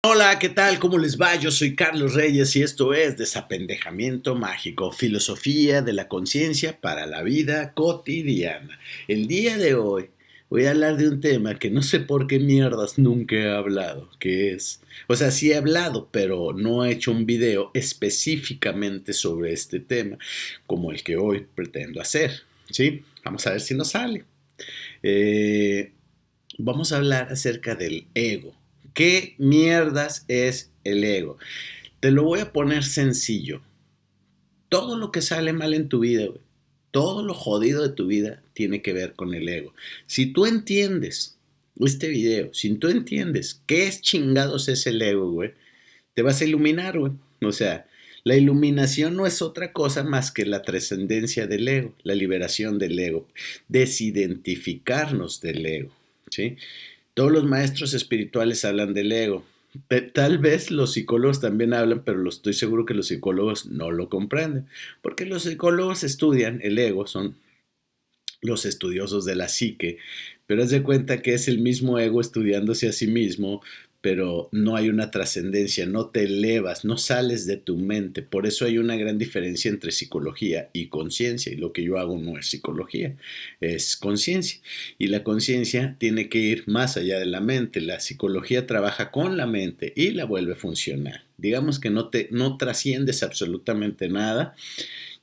Hola, ¿qué tal? ¿Cómo les va? Yo soy Carlos Reyes y esto es Desapendejamiento Mágico, filosofía de la conciencia para la vida cotidiana. El día de hoy voy a hablar de un tema que no sé por qué mierdas nunca he hablado, que es, sí he hablado, pero no he hecho un video específicamente sobre este tema, como el que hoy pretendo hacer, ¿sí? Vamos a ver si nos sale. Eh, Vamos a hablar acerca del ego. ¿Qué mierdas es el ego? Te lo voy a poner sencillo. Todo lo que sale mal en tu vida, güey, todo lo jodido de tu vida tiene que ver con el ego. Si tú entiendes este video, si tú entiendes qué es chingados es el ego, güey, te vas a iluminar, güey. O sea, la iluminación no es otra cosa más que la trascendencia del ego, la liberación del ego, desidentificarnos del ego, ¿sí? Todos los maestros espirituales hablan del ego. Tal vez los psicólogos también hablan, pero estoy seguro que los psicólogos no lo comprenden, porque los psicólogos estudian el ego, son los estudiosos de la psique, pero haz de cuenta que es el mismo ego estudiándose a sí mismo, pero no hay una trascendencia, no te elevas, no sales de tu mente. Por eso hay una gran diferencia entre psicología y conciencia, y lo que yo hago no es psicología, es conciencia. Y la conciencia tiene que ir más allá de la mente. La psicología trabaja con la mente y la vuelve funcional. Digamos que no trasciendes absolutamente nada,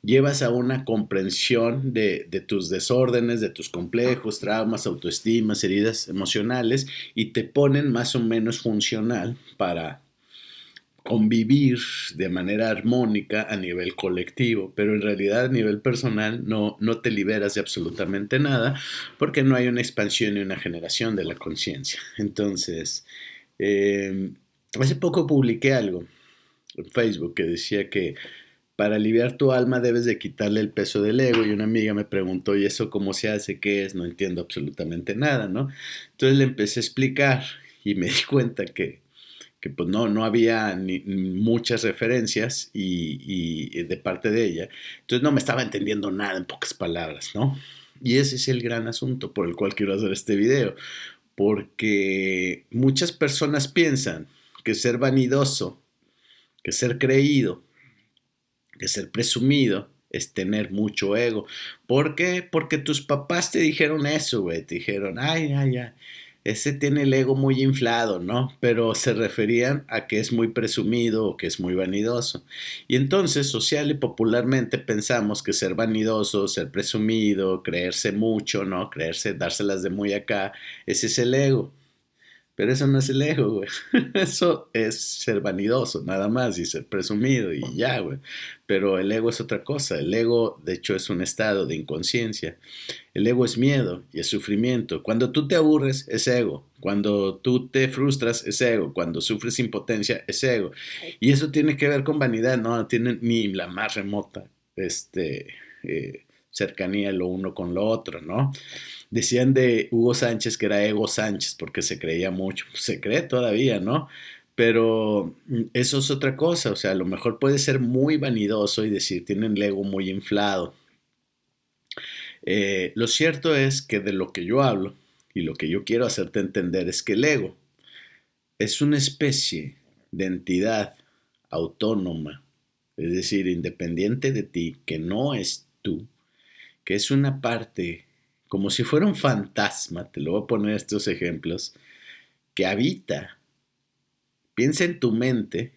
llevas a una comprensión de tus desórdenes, de tus complejos, traumas, autoestimas, heridas emocionales y te ponen más o menos funcional para convivir de manera armónica a nivel colectivo, pero en realidad a nivel personal no te liberas de absolutamente nada porque no hay una expansión y una generación de la conciencia. Entonces, eh, hace poco publiqué algo en Facebook que decía que para aliviar tu alma debes de quitarle el peso del ego y una amiga me preguntó, ¿y eso cómo se hace? ¿Qué es? No entiendo absolutamente nada, ¿no? Entonces le empecé a explicar y me di cuenta que pues no había muchas referencias y de parte de ella. Entonces no me estaba entendiendo nada en pocas palabras, ¿no? Y ese es el gran asunto por el cual quiero hacer este video, porque muchas personas piensan que ser vanidoso, que ser creído, que ser presumido es tener mucho ego. ¿Por qué? Porque tus papás te dijeron eso, güey. Te dijeron, ay, ay, ay, ese tiene el ego muy inflado, ¿no? Pero se referían a que es muy presumido o que es muy vanidoso. Y entonces, social y popularmente pensamos que ser vanidoso, ser presumido, creerse mucho, ¿no? Creerse, dárselas de muy acá, ese es el ego. Pero eso no es el ego, güey. Eso es ser vanidoso, nada más, y ser presumido, y ya, güey. Pero el ego es otra cosa. El ego, de hecho, es un estado de inconsciencia. El ego es miedo y es sufrimiento. Cuando tú te aburres, es ego. Cuando tú te frustras, es ego. Cuando sufres impotencia, es ego. Y eso tiene que ver con vanidad, no tiene ni la más remota cercanía lo uno con lo otro, ¿no? Decían de Hugo Sánchez que era Ego Sánchez porque se creía mucho, se cree todavía, ¿no? Pero eso es otra cosa, o sea, a lo mejor puede ser muy vanidoso y decir, tienen el ego muy inflado. Lo cierto es que de lo que yo hablo y lo que yo quiero hacerte entender es que el ego es una especie de entidad autónoma, es decir, independiente de ti, que no es tú, que es una parte, como si fuera un fantasma, te lo voy a poner estos ejemplos, que habita, piensa en tu mente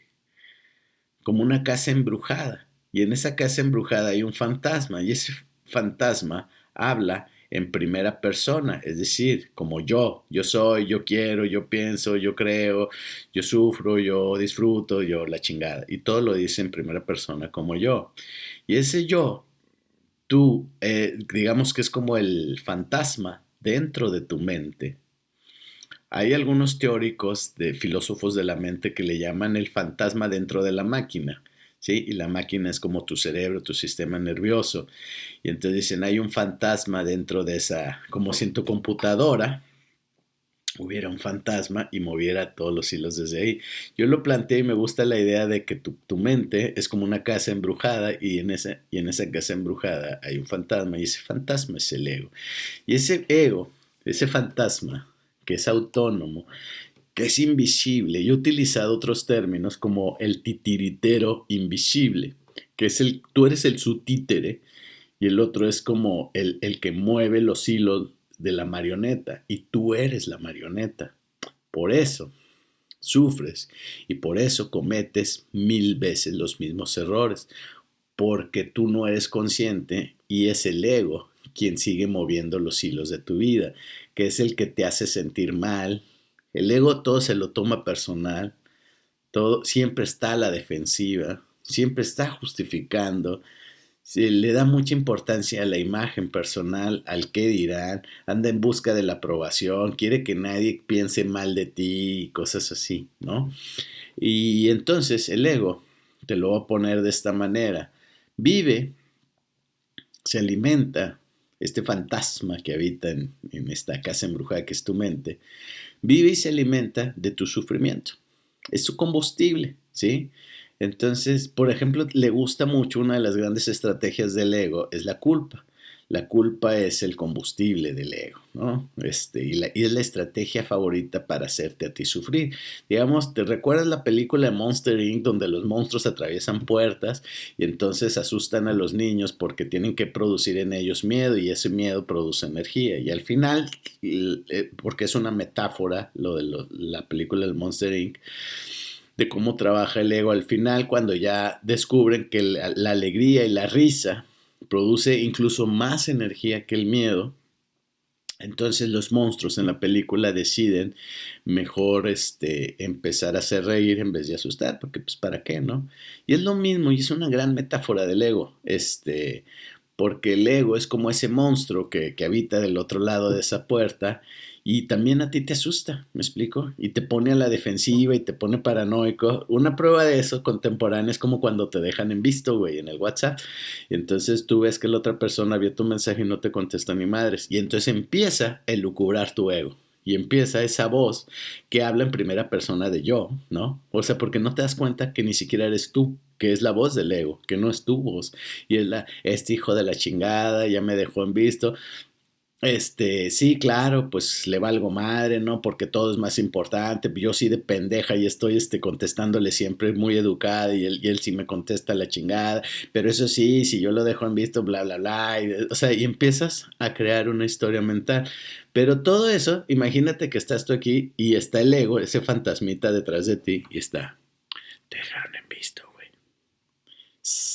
como una casa embrujada, y en esa casa embrujada hay un fantasma, y ese fantasma habla en primera persona, es decir, como yo soy, yo quiero, yo pienso, yo creo, yo sufro, yo disfruto, yo la chingada, y todo lo dice en primera persona como yo. Y ese yo tú, digamos que es como el fantasma dentro de tu mente. Hay algunos teóricos de filósofos de la mente que le llaman el fantasma dentro de la máquina, ¿sí? Y la máquina es como tu cerebro, tu sistema nervioso. Y entonces dicen, hay un fantasma dentro de esa, como si en tu computadora hubiera un fantasma y moviera todos los hilos desde ahí. Yo lo planteé y me gusta la idea de que tu mente es como una casa embrujada y en esa casa embrujada hay un fantasma y ese fantasma es el ego. Y ese ego, ese fantasma que es autónomo, que es invisible. Yo he utilizado otros términos como el titiritero invisible, que es tú eres el su títere y el otro es como el que mueve los hilos de la marioneta y tú eres la marioneta. Por eso sufres y por eso cometes 1000 veces los mismos errores, porque tú no eres consciente y es el ego quien sigue moviendo los hilos de tu vida, que es el que te hace sentir mal. El ego todo se lo toma personal, todo siempre está a la defensiva, siempre está justificando, se le da mucha importancia a la imagen personal, al qué dirán, anda en busca de la aprobación, quiere que nadie piense mal de ti y cosas así, ¿no? Y entonces el ego, te lo voy a poner de esta manera, vive, se alimenta, este fantasma que habita en esta casa embrujada que es tu mente, vive y se alimenta de tu sufrimiento. Es su combustible, ¿sí? Entonces, por ejemplo, le gusta mucho una de las grandes estrategias del ego, es la culpa. La culpa es el combustible del ego, ¿no? Y es la estrategia favorita para hacerte a ti sufrir. Digamos, ¿te recuerdas la película de Monster Inc. donde los monstruos atraviesan puertas y entonces asustan a los niños porque tienen que producir en ellos miedo y ese miedo produce energía? Y al final, porque es una metáfora la película del Monster Inc., de cómo trabaja el ego al final cuando ya descubren que la alegría y la risa produce incluso más energía que el miedo. Entonces los monstruos en la película deciden mejor empezar a hacer reír en vez de asustar, porque pues para qué, ¿no? Y es lo mismo, y es una gran metáfora del ego, porque el ego es como ese monstruo que habita del otro lado de esa puerta y también a ti te asusta, ¿me explico? Y te pone a la defensiva y te pone paranoico. Una prueba de eso contemporánea es como cuando te dejan en visto, güey, en el WhatsApp. Y entonces tú ves que la otra persona vio tu mensaje y no te contesta ni madres. Y entonces empieza a elucubrar tu ego. Y empieza esa voz que habla en primera persona de yo, ¿no? O sea, porque no te das cuenta que ni siquiera eres tú, que es la voz del ego, que no es tu voz. Y es este hijo de la chingada, ya me dejó en visto. Sí, claro, pues le valgo madre, ¿no? Porque todo es más importante. Yo sí de pendeja y estoy contestándole siempre muy educada y él sí me contesta la chingada. Pero eso sí, si yo lo dejo en visto, bla, bla, bla. O sea, y empiezas a crear una historia mental. Pero todo eso, imagínate que estás tú aquí y está el ego, ese fantasmita detrás de ti y está. Te dejaron en visto, güey.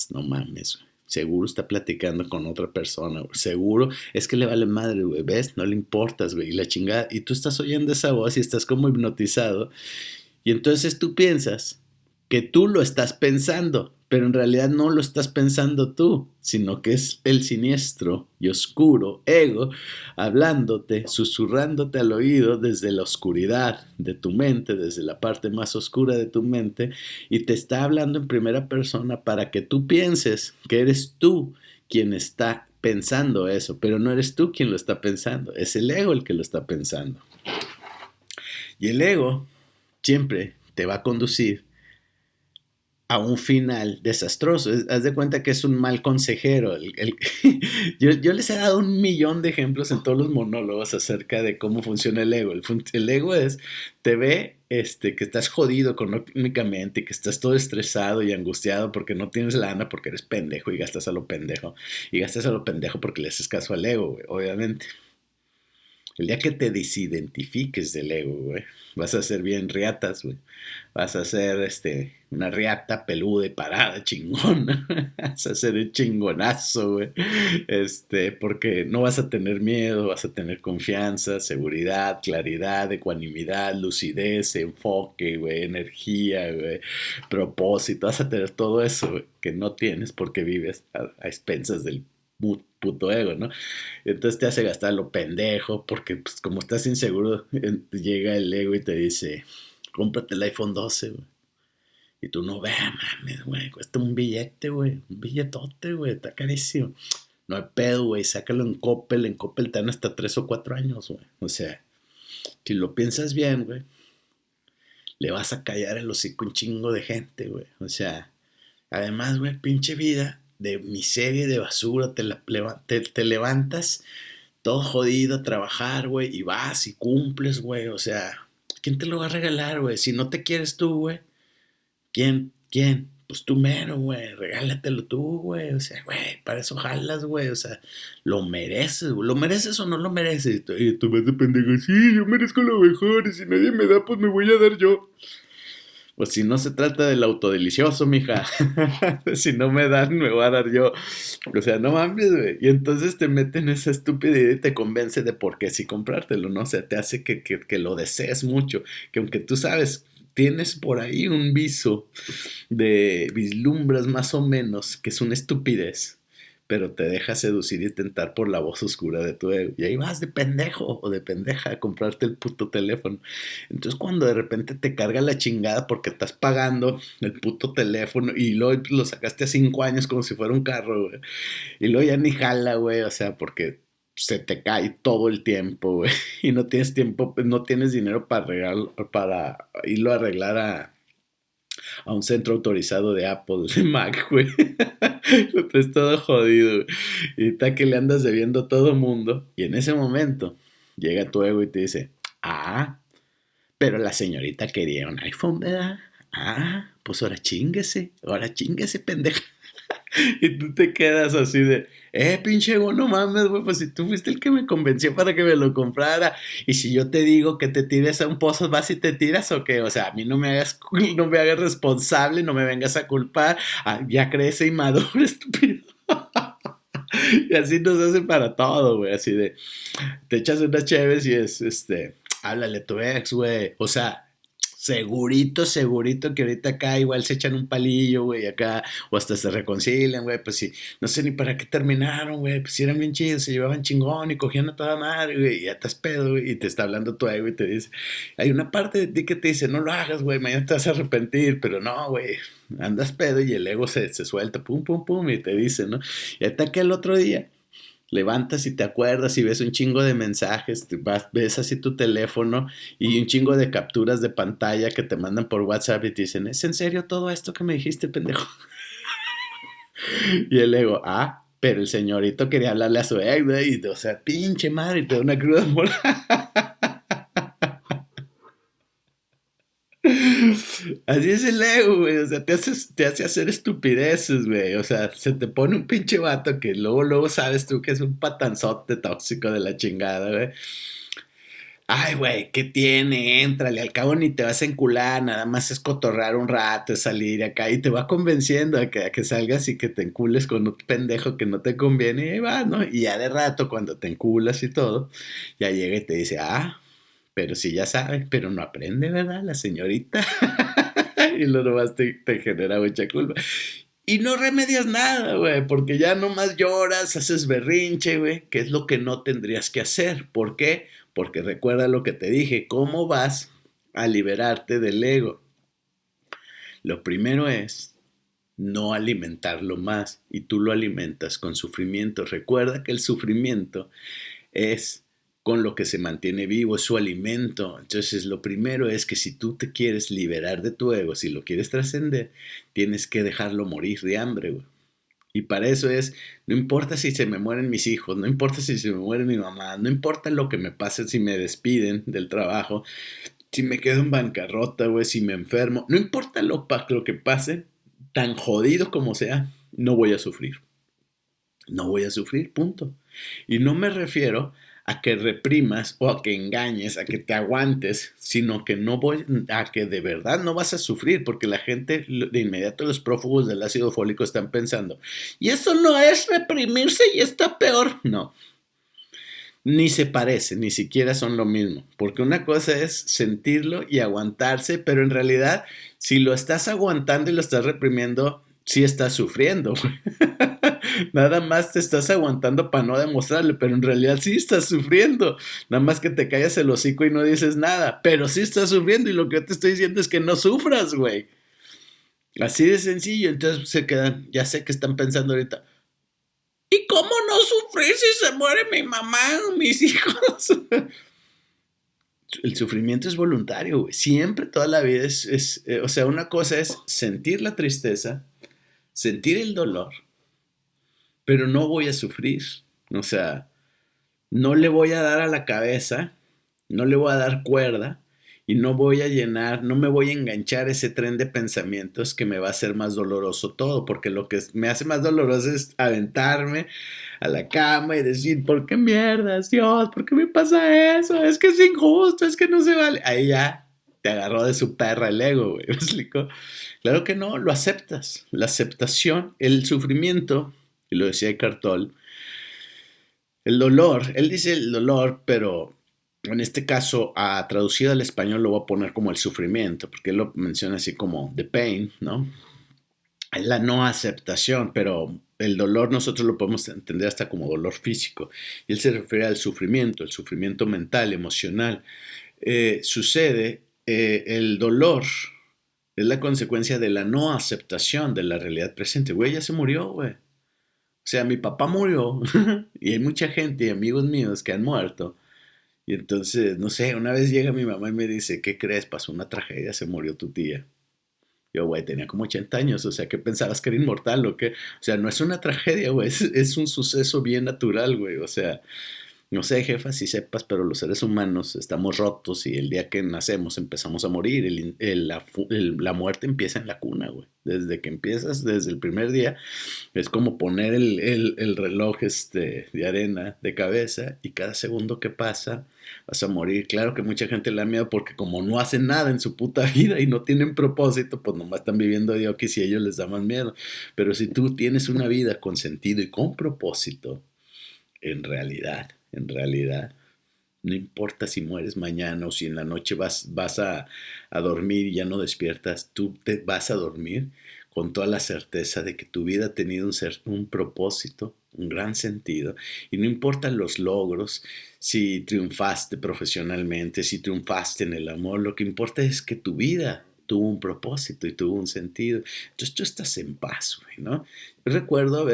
No mames, güey. Seguro está platicando con otra persona, güey. Seguro es que le vale madre, güey. ¿Ves? No le importas, güey. Y la chingada. Y tú estás oyendo esa voz y estás como hipnotizado. Y entonces tú piensas que tú lo estás pensando, pero en realidad no lo estás pensando tú, sino que es el siniestro y oscuro ego hablándote, susurrándote al oído desde la oscuridad de tu mente, desde la parte más oscura de tu mente, y te está hablando en primera persona para que tú pienses que eres tú quien está pensando eso, pero no eres tú quien lo está pensando, es el ego el que lo está pensando. Y el ego siempre te va a conducir a un final desastroso. Haz de cuenta que es un mal consejero. Yo les he dado 1 millón de ejemplos en todos los monólogos acerca de cómo funciona el ego. El ego te ve que estás jodido económicamente, que estás todo estresado y angustiado porque no tienes lana, porque eres pendejo y gastas a lo pendejo. Y gastas a lo pendejo porque le haces caso al ego, güey, obviamente. El día que te desidentifiques del ego, güey, vas a ser bien riatas, güey. Vas a ser una riata peluda y parada, chingona. Vas a ser un chingonazo, güey. Porque no vas a tener miedo, vas a tener confianza, seguridad, claridad, ecuanimidad, lucidez, enfoque, güey, energía, güey, propósito. Vas a tener todo eso, güey, que no tienes porque vives a expensas del puto ego, ¿no? Entonces te hace gastar lo pendejo, porque pues, como estás inseguro, llega el ego y te dice, cómprate el iPhone 12, güey. Y tú no, vea, mames, güey, cuesta un billete, güey, un billetote, güey, está carísimo. No hay pedo, güey, sácalo en Coppel te dan hasta 3 o 4 años, güey. O sea, si lo piensas bien, güey, le vas a callar el hocico un chingo de gente, güey. O sea, además, güey, pinche vida de miseria y de basura, te levantas todo jodido a trabajar, güey, y vas y cumples, güey, o sea, ¿quién te lo va a regalar, güey? Si no te quieres tú, güey, ¿quién? Pues tú mero, güey, regálatelo tú, güey, o sea, güey, para eso jalas, güey, o sea, lo mereces, güey, ¿lo mereces o no lo mereces? Y tú vas de pendejo, sí, yo merezco lo mejor, y si nadie me da, pues me voy a dar yo. Pues si no se trata del autodelicioso, mija. Si no me dan, me voy a dar yo. O sea, no mames, güey. Y entonces te meten esa estúpida idea y te convence de por qué sí comprártelo, ¿no? O sea, te hace que lo desees mucho. Que aunque tú sabes, tienes por ahí un viso de vislumbras más o menos, que es una estupidez, pero te deja seducir y tentar por la voz oscura de tu ego. Y ahí vas de pendejo o de pendeja a comprarte el puto teléfono. Entonces cuando de repente te carga la chingada porque estás pagando el puto teléfono y luego lo sacaste a 5 años como si fuera un carro, güey. Y luego ya ni jala, güey, o sea, porque se te cae todo el tiempo, güey. Y no tienes tiempo, no tienes dinero para irlo a arreglar a un centro autorizado de Apple, de Mac, güey. Lo traes todo jodido, güey. Y está que le andas debiendo a todo mundo. Y en ese momento llega tu ego y te dice, ah, pero la señorita quería un iPhone, ¿verdad? Ah, pues ahora chinguese, pendeja. Y tú te quedas así de, pinche Ego, no mames, güey, pues si tú fuiste el que me convenció para que me lo comprara. Y si yo te digo que te tires a un pozo, ¿vas y te tiras o qué? O sea, a mí no me hagas responsable, no me vengas a culpar. Ah, ya crece y madura, estúpido. Y así nos hacen para todo, güey, así de, te echas unas chéves y háblale a tu ex, güey. O sea, segurito que ahorita acá igual se echan un palillo, güey, acá, o hasta se reconcilian, güey, pues sí, no sé ni para qué terminaron, güey, pues sí eran bien chidos, se llevaban chingón y cogían a toda madre, güey, y ya estás pedo, güey, y te está hablando tu ego y te dice, hay una parte de ti que te dice, no lo hagas, güey, mañana te vas a arrepentir, pero no, güey, andas pedo y el ego se suelta, pum, pum, pum, y te dice, ¿no? Y hasta que el otro día levantas y te acuerdas y ves un chingo de mensajes, ves así tu teléfono y un chingo de capturas de pantalla que te mandan por WhatsApp y te dicen, ¿es en serio todo esto que me dijiste, pendejo? Y el ego, pero el señorito quería hablarle a su ex, güey, y, o sea, pinche madre, y te da una cruda moral. Así es el ego, güey. O sea, te hace hacer estupideces, güey. O sea, se te pone un pinche vato que luego sabes tú que es un patanzote tóxico de la chingada, güey. Ay, güey, ¿qué tiene? Éntrale, al cabo ni te vas a encular, nada más es cotorrar un rato, es salir acá y te va convenciendo a que salgas y que te encules con un pendejo que no te conviene y ahí va, ¿no? Y ya de rato, cuando te enculas y todo, ya llega y te dice, pero sí ya sabe, pero no aprende, ¿verdad? La señorita. Y lo nomás te genera mucha culpa. Y no remedias nada, güey, porque ya nomás lloras, haces berrinche, güey, que es lo que no tendrías que hacer. ¿Por qué? Porque recuerda lo que te dije, ¿cómo vas a liberarte del ego? Lo primero es no alimentarlo más y tú lo alimentas con sufrimiento. Recuerda que el sufrimiento es con lo que se mantiene vivo, es su alimento. Entonces, lo primero es que si tú te quieres liberar de tu ego, si lo quieres trascender, tienes que dejarlo morir de hambre, güey. Y para eso no importa si se me mueren mis hijos, no importa si se me muere mi mamá, no importa lo que me pase si me despiden del trabajo, si me quedo en bancarrota, güey, si me enfermo, no importa lo que pase, tan jodido como sea, no voy a sufrir. No voy a sufrir, punto. Y no me refiero a que reprimas o a que engañes, a que te aguantes, sino que no voy a que de verdad no vas a sufrir, porque la gente de inmediato los prófugos del ácido fólico están pensando, y eso no es reprimirse y está peor. No, ni se parece, ni siquiera son lo mismo, porque una cosa es sentirlo y aguantarse, pero en realidad si lo estás aguantando y lo estás reprimiendo, sí estás sufriendo, güey. Nada más te estás aguantando para no demostrarle, pero en realidad sí estás sufriendo. Nada más que te callas el hocico y no dices nada, pero sí estás sufriendo y lo que yo te estoy diciendo es que no sufras, güey. Así de sencillo. Entonces se quedan, ya sé que están pensando ahorita, ¿y cómo no sufrir si se muere mi mamá o mis hijos? El sufrimiento es voluntario, güey. Siempre, toda la vida o sea, una cosa es sentir la tristeza, sentir el dolor, pero no voy a sufrir. O sea, no le voy a dar a la cabeza, no le voy a dar cuerda y no voy a llenar, no me voy a enganchar a ese tren de pensamientos que me va a hacer más doloroso todo, porque lo que me hace más doloroso es aventarme a la cama y decir, ¿por qué mierdas, Dios? ¿Por qué me pasa eso? Es que es injusto, es que no se vale. Ahí ya te agarró de su perra el ego, güey, ¿me explico? Claro que no, lo aceptas. La aceptación, el sufrimiento, y lo decía Eckhart Tolle, el dolor, él dice el dolor, pero en este caso, traducido al español, lo voy a poner como el sufrimiento, porque él lo menciona así como the pain, ¿no? Es la no aceptación, pero el dolor nosotros lo podemos entender hasta como dolor físico. Y él se refiere al sufrimiento, el sufrimiento mental, emocional. El dolor es la consecuencia de la no aceptación de la realidad presente. Güey, ya se murió, güey. O sea, mi papá murió y hay mucha gente y amigos míos que han muerto. Y entonces, no sé, una vez llega mi mamá y me dice, ¿qué crees? Pasó una tragedia, se murió tu tía. Yo, güey, tenía como 80 años, o sea, ¿qué pensabas que era inmortal o qué? O sea, no es una tragedia, güey, es un suceso bien natural, güey, o sea, no sé, jefa, si sepas, pero los seres humanos estamos rotos y el día que nacemos empezamos a morir. La muerte empieza en la cuna, güey. Desde que empiezas, desde el primer día, es como poner el reloj de arena de cabeza y cada segundo que pasa vas a morir. Claro que mucha gente le da miedo porque como no hacen nada en su puta vida y no tienen propósito, pues nomás están viviendo de que si a ellos les da más miedo. Pero si tú tienes una vida con sentido y con propósito, en realidad, no importa si mueres mañana o si en la noche vas a dormir y ya no despiertas, tú te vas a dormir con toda la certeza de que tu vida ha tenido un propósito, un gran sentido, y no importan los logros, si triunfaste profesionalmente, si triunfaste en el amor, lo que importa es que tu vida tuvo un propósito y tuvo un sentido. Entonces tú estás en paz, güey, ¿no? Yo recuerdo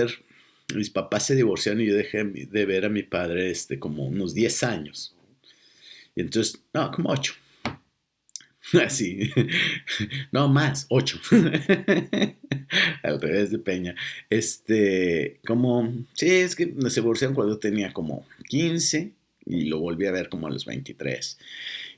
mis papás se divorciaron y yo dejé de ver a mi padre como unos 10 años. Y entonces, no, como 8. Así. No, más, 8. Al revés de Peña. Sí, es que se divorciaron cuando yo tenía como 15 y lo volví a ver como a los 23.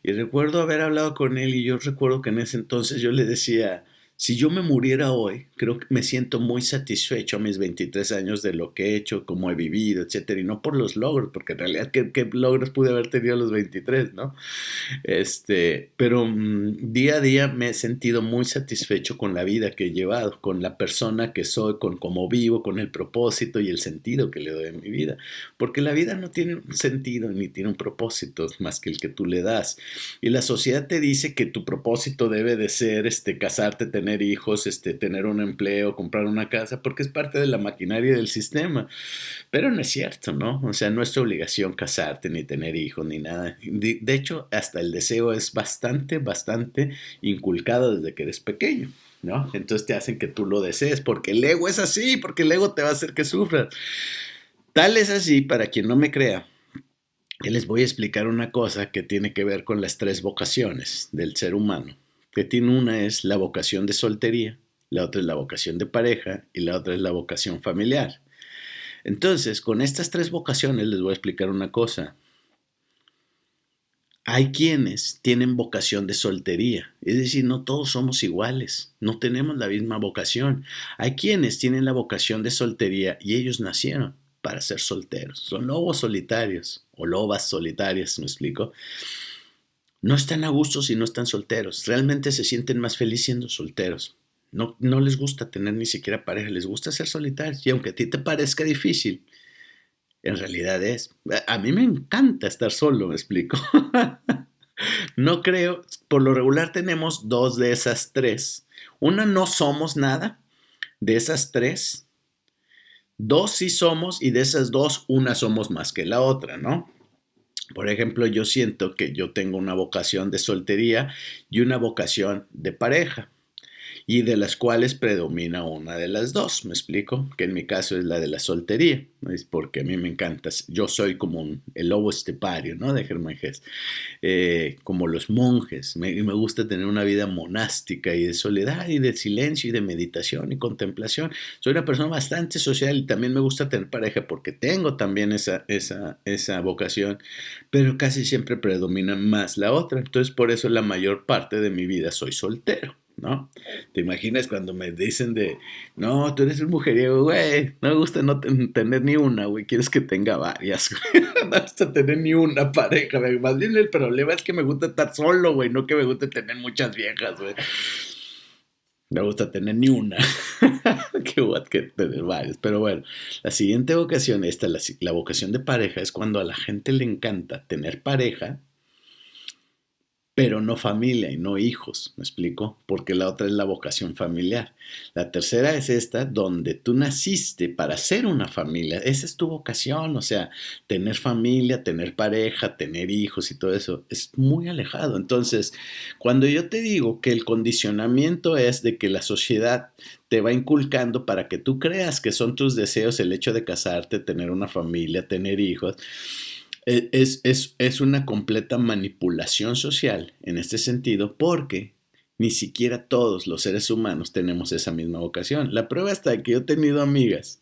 Y recuerdo haber hablado con él y yo recuerdo que en ese entonces yo le decía, si yo me muriera hoy, creo que me siento muy satisfecho a mis 23 años de lo que he hecho, cómo he vivido, etcétera, y no por los logros, porque en realidad, ¿qué logros pude haber tenido a los 23, no? Pero día a día me he sentido muy satisfecho con la vida que he llevado, con la persona que soy, con cómo vivo, con el propósito y el sentido que le doy a mi vida. Porque la vida no tiene un sentido ni tiene un propósito más que el que tú le das. Y la sociedad te dice que tu propósito debe de ser casarte, tener hijos, tener un empleo, comprar una casa, porque es parte de la maquinaria del sistema. Pero no es cierto, ¿no? O sea, no es tu obligación casarte, ni tener hijos, ni nada. De hecho, hasta el deseo es bastante, bastante inculcado desde que eres pequeño, ¿no? Entonces te hacen que tú lo desees, porque el ego es así, porque el ego te va a hacer que sufras. Tal es así, para quien no me crea, que les voy a explicar una cosa que tiene que ver con las 3 vocaciones del ser humano. Que tiene una es la vocación de soltería, la otra es la vocación de pareja y la otra es la vocación familiar. Entonces, con estas 3 vocaciones les voy a explicar una cosa. Hay quienes tienen vocación de soltería, es decir, no todos somos iguales, no tenemos la misma vocación. Hay quienes tienen la vocación de soltería y ellos nacieron para ser solteros. Son lobos solitarios o lobas solitarias, ¿me explico? No están a gusto si no están solteros. Realmente se sienten más felices siendo solteros. No, no les gusta tener ni siquiera pareja, les gusta ser solitarios. Y aunque a ti te parezca difícil, en realidad es. A mí me encanta estar solo, me explico. No creo, por lo regular tenemos 2 de esas 3. Una no somos nada, de esas 3. 2 sí somos y de esas 2, una somos más que la otra, ¿no? Por ejemplo, yo siento que yo tengo una vocación de soltería y una vocación de pareja. y de las cuales predomina una de las dos, ¿me explico? Que en mi caso es la de la soltería, ¿no? Es porque a mí me encanta, yo soy como el lobo estepario, ¿no? De Germán Gess, como los monjes, me gusta tener una vida monástica y de soledad y de silencio y de meditación y contemplación. Soy una persona bastante social y también me gusta tener pareja porque tengo también esa vocación, pero casi siempre predomina más la otra, entonces por eso la mayor parte de mi vida soy soltero, ¿no? ¿Te imaginas cuando me dicen no, tú eres un mujeriego, güey, no me gusta no tener ni una, güey, quieres que tenga varias, güey, no me gusta tener ni una pareja, güey, más bien el problema es que me gusta estar solo, güey, no que me guste tener muchas viejas, güey, me gusta tener ni una, que voy a tener varias, pero bueno, la siguiente vocación, la vocación de pareja es cuando a la gente le encanta tener pareja, pero no familia y no hijos, ¿me explico? Porque la otra es la vocación familiar. La tercera es esta, donde tú naciste para ser una familia. Esa es tu vocación, o sea, tener familia, tener pareja, tener hijos y todo eso es muy alejado. Entonces, cuando yo te digo que el condicionamiento es de que la sociedad te va inculcando para que tú creas que son tus deseos el hecho de casarte, tener una familia, tener hijos, es una completa manipulación social en este sentido porque ni siquiera todos los seres humanos tenemos esa misma vocación. La prueba está que yo he tenido amigas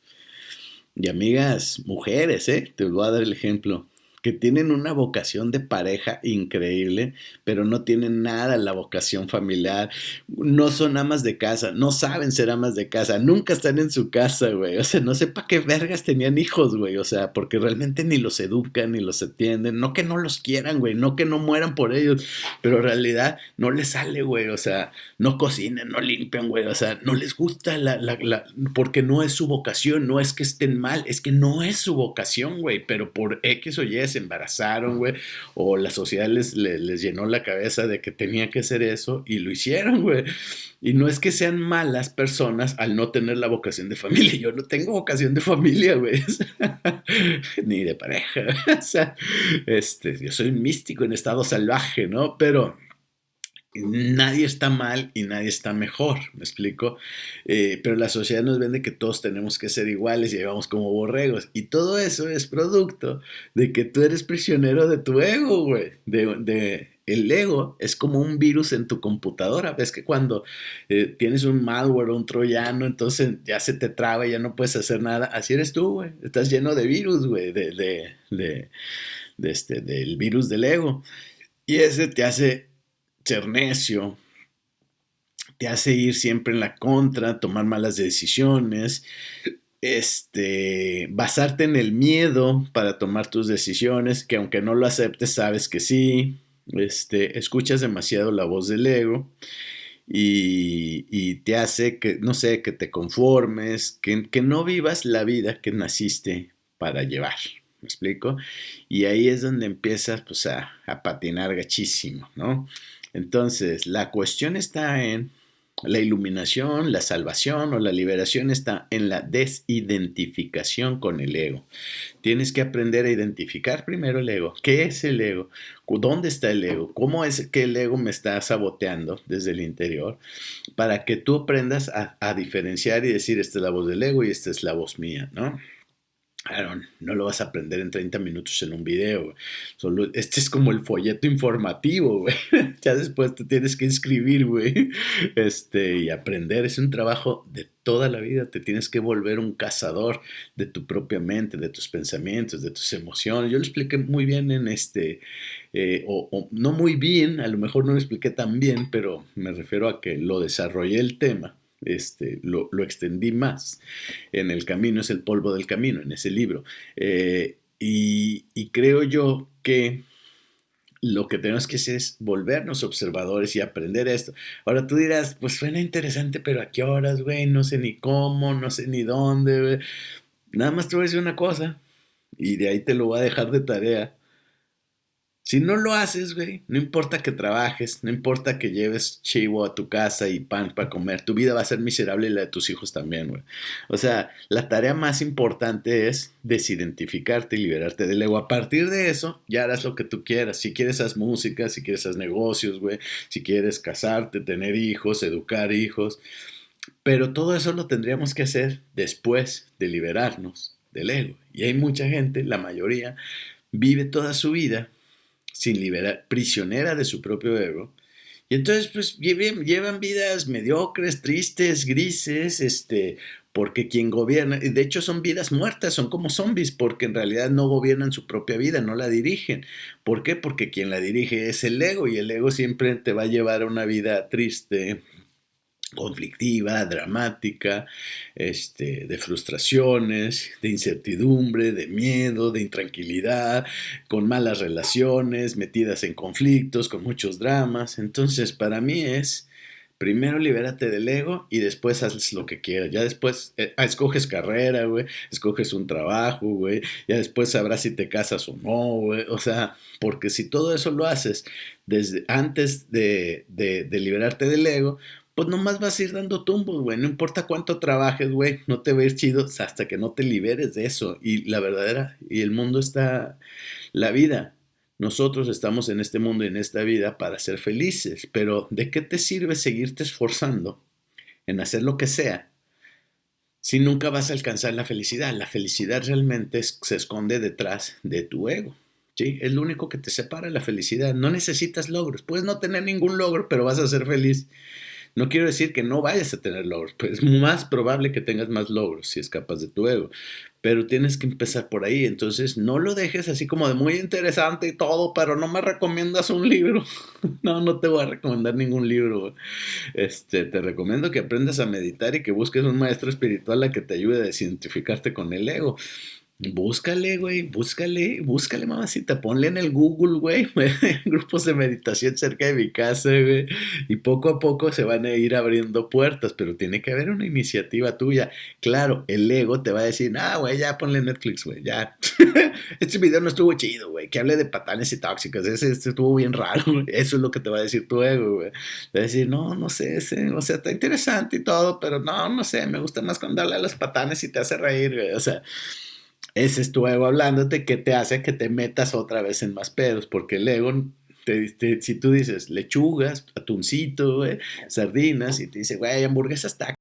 y amigas mujeres, te voy a dar el ejemplo, que tienen una vocación de pareja increíble, pero no tienen nada la vocación familiar, no son amas de casa, no saben ser amas de casa, nunca están en su casa, güey, o sea, no sé para qué vergas tenían hijos, güey, o sea, porque realmente ni los educan, ni los atienden, no que no los quieran, güey, no que no mueran por ellos, pero en realidad no les sale, güey, o sea, no cocinan, no limpian, güey, o sea, no les gusta porque no es su vocación, no es que estén mal, es que no es su vocación, güey, pero por X o Y se embarazaron, güey, o la sociedad les llenó la cabeza de que tenía que hacer eso y lo hicieron, güey. Y no es que sean malas personas al no tener la vocación de familia, yo no tengo vocación de familia, güey, ni de pareja, o sea, yo soy un místico en estado salvaje, ¿no? Pero nadie está mal y nadie está mejor, ¿me explico? Pero la sociedad nos vende que todos tenemos que ser iguales y llevamos como borregos. Y todo eso es producto de que tú eres prisionero de tu ego, güey. El ego es como un virus en tu computadora. Ves que cuando tienes un malware o un troyano, entonces ya se te traba y ya no puedes hacer nada. Así eres tú, güey. Estás lleno de virus, güey, del virus del ego. Y ese te hace ser necio, te hace ir siempre en la contra, tomar malas decisiones, basarte en el miedo para tomar tus decisiones, que aunque no lo aceptes, sabes que sí, escuchas demasiado la voz del ego y te hace que, no sé, que te conformes, que no vivas la vida que naciste para llevar. ¿Me explico? Y ahí es donde empiezas pues a patinar gachísimo, ¿no? Entonces, la cuestión está en la iluminación, la salvación o la liberación está en la desidentificación con el ego. Tienes que aprender a identificar primero el ego. ¿Qué es el ego? ¿Dónde está el ego? ¿Cómo es que el ego me está saboteando desde el interior? Para que tú aprendas a diferenciar y decir, esta es la voz del ego y esta es la voz mía, ¿no? Claro, no lo vas a aprender en 30 minutos en un video. Solo, este es como el folleto informativo, güey. Ya después te tienes que inscribir, güey. Y aprender. Es un trabajo de toda la vida. Te tienes que volver un cazador de tu propia mente, de tus pensamientos, de tus emociones. Yo lo expliqué muy bien en o no muy bien, a lo mejor no lo expliqué tan bien, pero me refiero a que lo desarrollé el tema. Lo extendí más en El camino es el polvo del camino, en ese libro. Y creo yo que lo que tenemos que hacer es volvernos observadores y aprender esto. Ahora tú dirás, pues suena interesante, pero ¿a qué horas, güey? No sé ni cómo, no sé ni dónde, güey. Nada más te voy a decir una cosa, y de ahí te lo voy a dejar de tarea. Si no lo haces, güey, no importa que trabajes, no importa que lleves chivo a tu casa y pan para comer, tu vida va a ser miserable y la de tus hijos también, güey. O sea, la tarea más importante es desidentificarte y liberarte del ego. A partir de eso, ya harás lo que tú quieras. Si quieres, haz música, si quieres, haz negocios, güey. Si quieres casarte, tener hijos, educar hijos. Pero todo eso lo tendríamos que hacer después de liberarnos del ego. Y hay mucha gente, la mayoría, vive toda su vida sin liberar, prisionera de su propio ego. Y entonces, pues, llevan vidas mediocres, tristes, grises, porque quien gobierna, de hecho son vidas muertas, son como zombies, porque en realidad no gobiernan su propia vida, no la dirigen. ¿Por qué? Porque quien la dirige es el ego, y el ego siempre te va a llevar a una vida triste, conflictiva, dramática, de frustraciones, de incertidumbre, de miedo, de intranquilidad, con malas relaciones, metidas en conflictos, con muchos dramas. Entonces, para mí es, primero libérate del ego y después haces lo que quieras. Ya después escoges carrera, güey, escoges un trabajo, güey, ya después sabrás si te casas o no, güey. O sea, porque si todo eso lo haces desde antes de liberarte del ego, pues nomás vas a ir dando tumbos, güey. No importa cuánto trabajes, güey, no te va a ir chido hasta que no te liberes de eso. Y la verdadera, y el mundo está, la vida. Nosotros estamos en este mundo y en esta vida para ser felices, pero ¿de qué te sirve seguirte esforzando en hacer lo que sea si nunca vas a alcanzar la felicidad? La felicidad realmente se esconde detrás de tu ego. ¿Sí? Es lo único que te separa de la felicidad. No necesitas logros. Puedes no tener ningún logro, pero vas a ser feliz. No quiero decir que no vayas a tener logros, pues es más probable que tengas más logros si escapas de tu ego, pero tienes que empezar por ahí. Entonces no lo dejes así como de muy interesante y todo, pero no me recomiendas un libro. No, no te voy a recomendar ningún libro. Te recomiendo que aprendas a meditar y que busques un maestro espiritual a que te ayude a desidentificarte con el ego. Búscale, güey, búscale, mamacita, ponle en el Google, güey, grupos de meditación cerca de mi casa, güey, y poco a poco se van a ir abriendo puertas, pero tiene que haber una iniciativa tuya. Claro, el ego te va a decir, ah, güey, ya ponle Netflix, güey, ya. Este video no estuvo chido, güey, que hable de patanes y tóxicas, ese estuvo bien raro, güey. Eso es lo que te va a decir tu ego, güey. Te va a decir, no, no sé, o sea, está interesante y todo, pero no, no sé, me gusta más cuando habla de los patanes y te hace reír, güey, o sea. Ese es tu ego hablándote que te hace que te metas otra vez en más pedos, porque el ego, si tú dices lechugas, atuncito, güey, sardinas, y te dice, güey, hamburguesas, tacos.